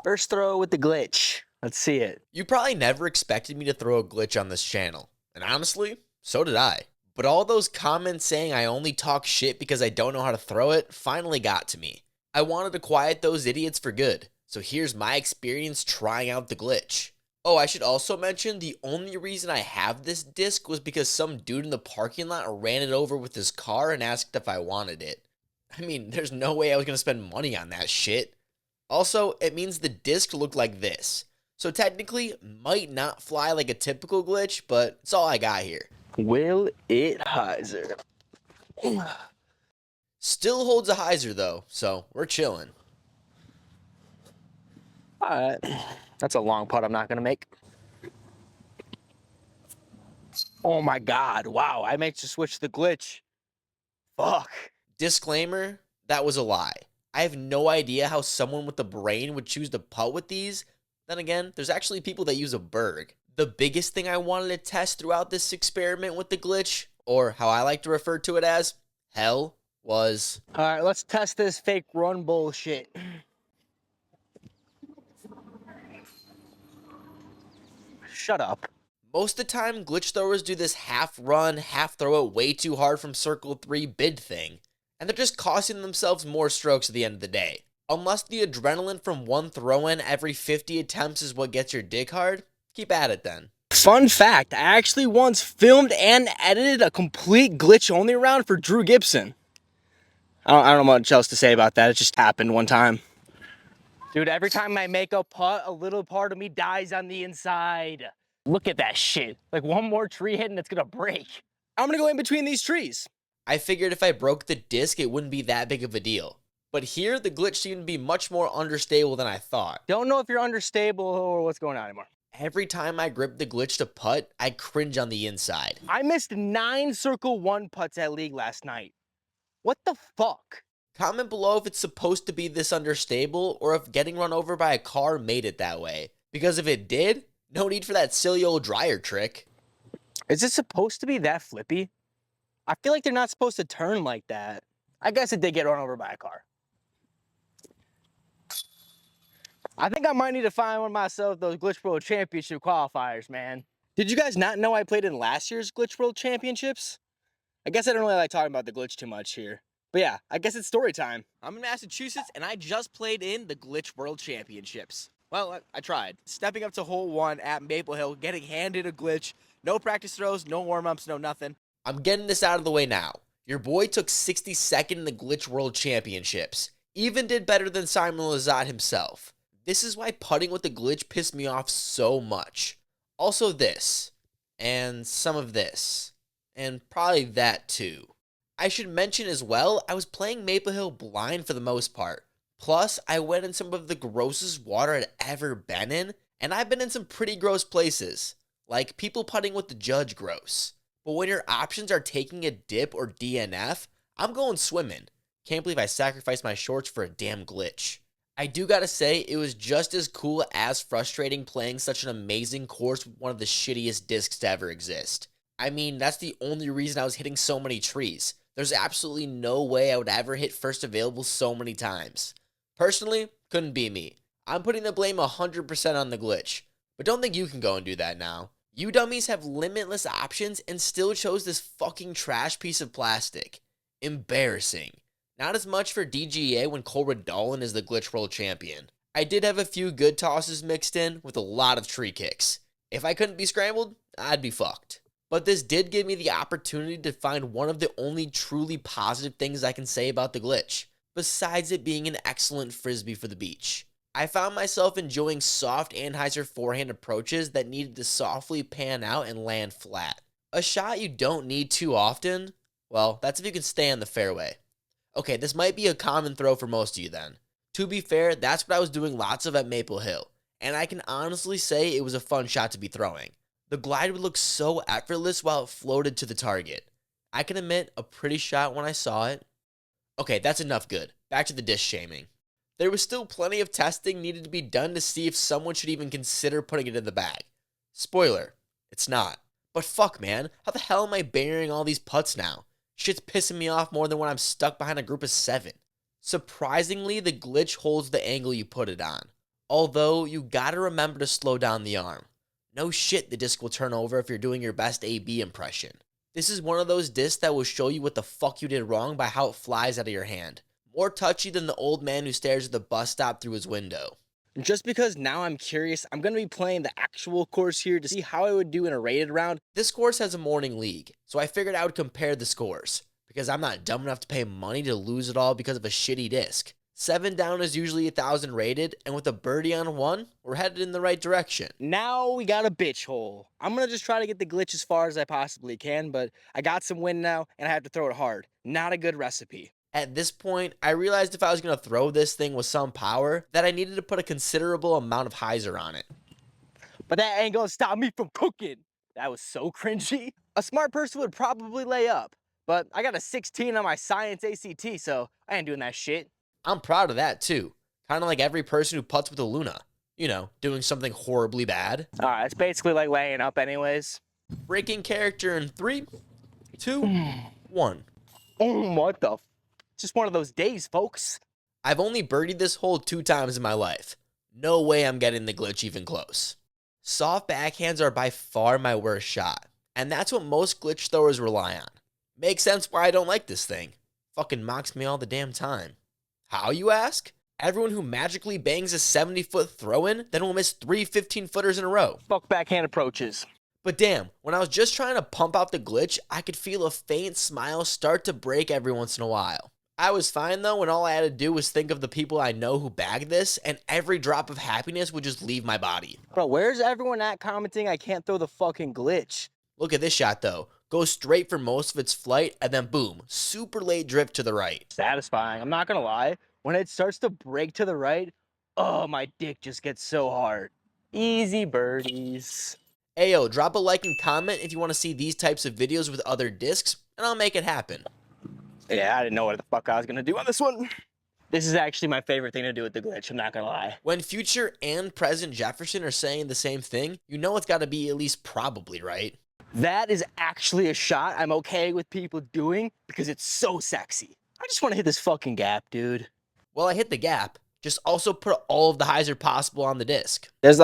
First throw with the glitch. Let's see it. You probably never expected me to throw a glitch on this channel, and honestly, so did I. But all those comments saying I only talk shit because I don't know how to throw it finally got to me. I wanted to quiet those idiots for good, so here's my experience trying out the glitch. Oh, I should also mention the only reason I have this disc was because some dude in the parking lot ran it over with his car and asked if I wanted it. I mean, there's no way I was going to spend money on that shit. Also, it means the disc looked like this. So technically, might not fly like a typical glitch, but it's all I got here. Will it hyzer? Still holds a hyzer though, so we're chilling. Alright. That's a long putt I'm not going to make. Oh my god. Wow. I meant to switch the glitch. Fuck. Disclaimer, that was a lie. I have no idea how someone with a brain would choose to putt with these. Then again, there's actually people that use a Berg. The biggest thing I wanted to test throughout this experiment with the glitch, or how I like to refer to it as, hell, was... Alright, let's test this fake run bullshit. Shut up. Most of the time, glitch throwers do this half run, half throw it way too hard from circle 3 bid thing, and they're just costing themselves more strokes at the end of the day. Unless the adrenaline from one throw-in every 50 attempts is what gets your dick hard, keep at it then. Fun fact, I actually once filmed and edited a complete glitch-only round for Drew Gibson. I don't know much else to say about that, it just happened one time. Dude, every time I make a putt, a little part of me dies on the inside. Look at that shit. Like one more tree hit and it's gonna break. I'm gonna go in between these trees. I figured if I broke the disc, it wouldn't be that big of a deal. But here, the glitch seemed to be much more understable than I thought. Don't know if you're understable or what's going on anymore. Every time I grip the glitch to putt, I cringe on the inside. I missed 9 circle 1 putts at League last night. What the fuck? Comment below if it's supposed to be this understable or if getting run over by a car made it that way. Because if it did, no need for that silly old dryer trick. Is it supposed to be that flippy? I feel like they're not supposed to turn like that. I guess it did get run over by a car. I think I might need to find one myself those Glitch World Championship qualifiers, man. Did you guys not know I played in last year's Glitch World Championships? I guess I don't really like talking about the glitch too much here. But yeah, I guess it's story time. I'm in Massachusetts and I just played in the Glitch World Championships. Well, I tried. Stepping up to hole 1 at Maple Hill, getting handed a glitch. No practice throws, no warm-ups, no nothing. I'm getting this out of the way now. Your boy took 62nd in the Glitch World Championships. Even did better than Simon Lizotte himself. This is why putting with the glitch pissed me off so much. Also this, and some of this, and probably that too. I should mention as well, I was playing Maple Hill blind for the most part. Plus, I went in some of the grossest water I'd ever been in, and I've been in some pretty gross places. Like people putting with the judge gross. But when your options are taking a dip or DNF, I'm going swimming. Can't believe I sacrificed my shorts for a damn glitch. I do gotta say, it was just as cool as frustrating playing such an amazing course with one of the shittiest discs to ever exist. I mean, that's the only reason I was hitting so many trees. There's absolutely no way I would ever hit first available so many times. Personally, couldn't be me. I'm putting the blame 100% on the glitch. But don't think you can go and do that now. You dummies have limitless options and still chose this fucking trash piece of plastic. Embarrassing. Not as much for DGA when Cole Dolan is the Glitch World Champion. I did have a few good tosses mixed in with a lot of tree kicks. If I couldn't be scrambled, I'd be fucked. But this did give me the opportunity to find one of the only truly positive things I can say about the glitch, besides it being an excellent frisbee for the beach. I found myself enjoying soft Anheuser forehand approaches that needed to softly pan out and land flat. A shot you don't need too often? Well, that's if you can stay on the fairway. Okay, this might be a common throw for most of you then. To be fair, that's what I was doing lots of at Maple Hill, and I can honestly say it was a fun shot to be throwing. The glide would look so effortless while it floated to the target. I can admit, a pretty shot when I saw it. Okay, that's enough good. Back to the disc shaming. There was still plenty of testing needed to be done to see if someone should even consider putting it in the bag. Spoiler, it's not. But fuck man, how the hell am I burying all these putts now? Shit's pissing me off more than when I'm stuck behind a group of 7. Surprisingly, the glitch holds the angle you put it on. Although, you gotta remember to slow down the arm. No shit, the disc will turn over if you're doing your best AB impression. This is one of those discs that will show you what the fuck you did wrong by how it flies out of your hand. More touchy than the old man who stares at the bus stop through his window. Just because now I'm curious, I'm going to be playing the actual course here to see how I would do in a rated round. This course has a morning league, so I figured I would compare the scores, because I'm not dumb enough to pay money to lose it all because of a shitty disc. 7 down is usually 1,000 rated, and with a birdie on 1, we're headed in the right direction. Now we got a bitch hole. I'm going to just try to get the glitch as far as I possibly can, but I got some wind now, and I have to throw it hard. Not a good recipe. At this point, I realized if I was going to throw this thing with some power, that I needed to put a considerable amount of hyzer on it. But that ain't going to stop me from cooking. That was so cringy. A smart person would probably lay up, but I got a 16 on my science ACT, so I ain't doing that shit. I'm proud of that too. Kind of like every person who putts with a Luna. You know, doing something horribly bad. Alright, it's basically like laying up anyways. Breaking character in 3, 2, 1. What the Just one of those days, folks. I've only birdied this hole 2 times in my life. No way I'm getting the glitch even close. Soft backhands are by far my worst shot, and that's what most glitch throwers rely on. Makes sense why I don't like this thing. Fucking mocks me all the damn time. How, you ask? Everyone who magically bangs a 70-foot throw-in then will miss 3 15-footers in a row. Fuck backhand approaches. But damn, when I was just trying to pump out the glitch, I could feel a faint smile start to break every once in a while. I was fine though when all I had to do was think of the people I know who bagged this, and every drop of happiness would just leave my body. Bro, where's everyone at commenting I can't throw the fucking glitch? Look at this shot though. Goes straight for most of its flight, and then boom, super late drift to the right. Satisfying, I'm not gonna lie. When it starts to break to the right, oh, my dick just gets so hard. Easy birdies. Ayo, drop a like and comment if you want to see these types of videos with other discs, and I'll make it happen. Yeah, I didn't know what the fuck I was gonna do on this one. This is actually my favorite thing to do with the glitch, I'm not gonna lie. When future and present Jefferson are saying the same thing, you know it's gotta be at least probably right. That is actually a shot I'm okay with people doing because it's so sexy. I just want to hit this fucking gap, dude. Well, I hit the gap. Just also put all of the hyzer possible on the disc. There's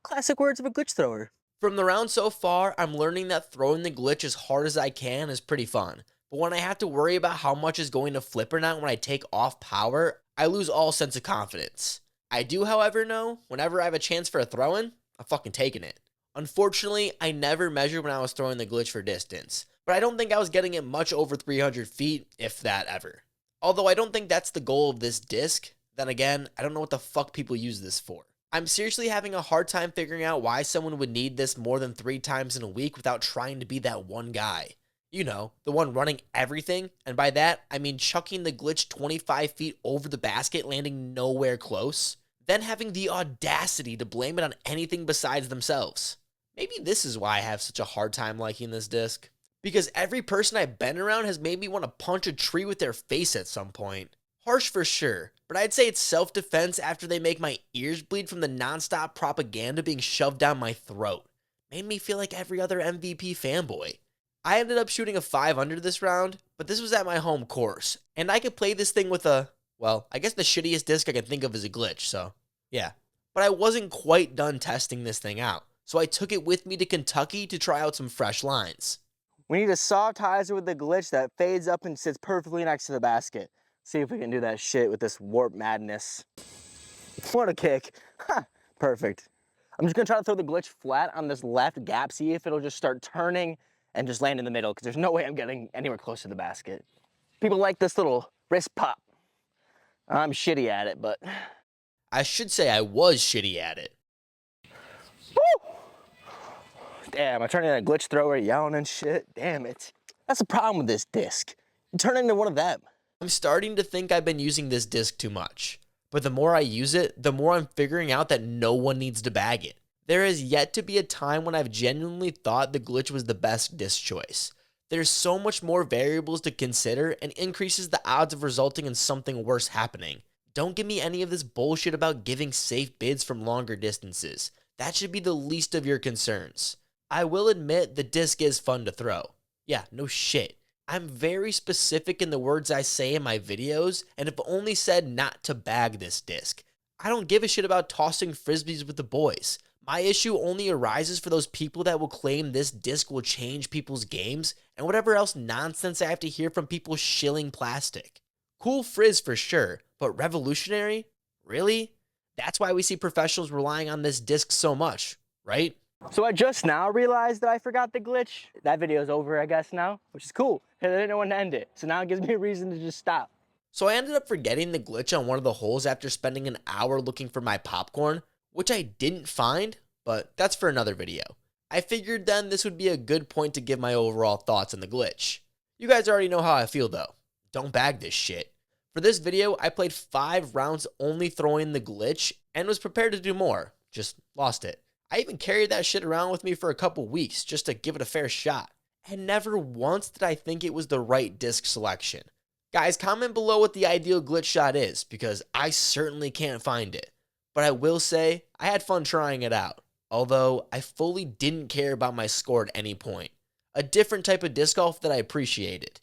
classic words of a glitch thrower. From the round so far, I'm learning that throwing the glitch as hard as I can is pretty fun. But when I have to worry about how much is going to flip or not when I take off power, I lose all sense of confidence. I do, however, know whenever I have a chance for a throw-in, I'm fucking taking it. Unfortunately, I never measured when I was throwing the glitch for distance, but I don't think I was getting it much over 300 feet, if that ever. Although I don't think that's the goal of this disc, then again, I don't know what the fuck people use this for. I'm seriously having a hard time figuring out why someone would need this more than 3 times in a week without trying to be that one guy. You know, the one running everything, and by that, I mean chucking the glitch 25 feet over the basket, landing nowhere close, then having the audacity to blame it on anything besides themselves. Maybe this is why I have such a hard time liking this disc. Because every person I've been around has made me want to punch a tree with their face at some point. Harsh for sure, but I'd say it's self-defense after they make my ears bleed from the non-stop propaganda being shoved down my throat. Made me feel like every other MVP fanboy. I ended up shooting a 5 under this round, but this was at my home course, and I could play this thing with a, well, I guess the shittiest disc I can think of is a glitch, so yeah. But I wasn't quite done testing this thing out, so I took it with me to Kentucky to try out some fresh lines. We need a soft hyzer with the glitch that fades up and sits perfectly next to the basket. See if we can do that shit with this warp madness. What a kick. Ha, perfect. I'm just gonna try to throw the glitch flat on this left gap, see if it'll just start turning and just land in the middle, because there's no way I'm getting anywhere close to the basket. People like this little wrist pop. I'm shitty at it, but... I should say I was shitty at it. Woo! Damn, I'm turning into a glitch thrower, yelling and shit. Damn it. That's the problem with this disc. You turn into one of them. I'm starting to think I've been using this disc too much. But the more I use it, the more I'm figuring out that no one needs to bag it. There has yet to be a time when I've genuinely thought the glitch was the best disc choice. There's so much more variables to consider and increases the odds of resulting in something worse happening. Don't give me any of this bullshit about giving safe bids from longer distances. That should be the least of your concerns. I will admit the disc is fun to throw. Yeah, no shit. I'm very specific in the words I say in my videos, and have only said not to bag this disc. I don't give a shit about tossing frisbees with the boys. My issue only arises for those people that will claim this disc will change people's games, and whatever else nonsense I have to hear from people shilling plastic. Cool frizz for sure, but revolutionary? Really? That's why we see professionals relying on this disc so much, right? So I just now realized that I forgot the glitch. That video's over, I guess, now, which is cool. I didn't know when to end it. So now it gives me a reason to just stop. So I ended up forgetting the glitch on one of the holes after spending an hour looking for my popcorn, which I didn't find, but that's for another video. I figured then this would be a good point to give my overall thoughts on the glitch. You guys already know how I feel though. Don't bag this shit. For this video, I played 5 rounds only throwing the glitch and was prepared to do more, just lost it. I even carried that shit around with me for a couple weeks just to give it a fair shot. And never once did I think it was the right disc selection. Guys, comment below what the ideal glitch shot is, because I certainly can't find it. But I will say, I had fun trying it out, although I fully didn't care about my score at any point. A different type of disc golf that I appreciated.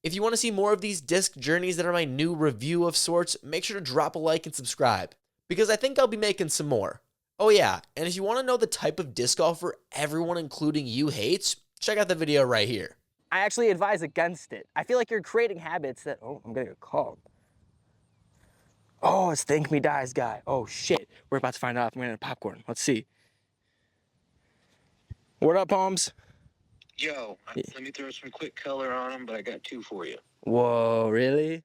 If you want to see more of these disc journeys that are my new review of sorts, make sure to drop a like and subscribe, because I think I'll be making some more. Oh yeah, and if you want to know the type of disc golfer everyone including you hates, check out the video right here. I actually advise against it. I feel like you're creating habits that, oh, I'm getting a call. Oh, it's Thank Me Dies guy. Oh shit, we're about to find out if I'm getting a popcorn. Let's see. What up, Holmes? Yo, let me throw some quick color on them, but I got 2 for you. Whoa, really?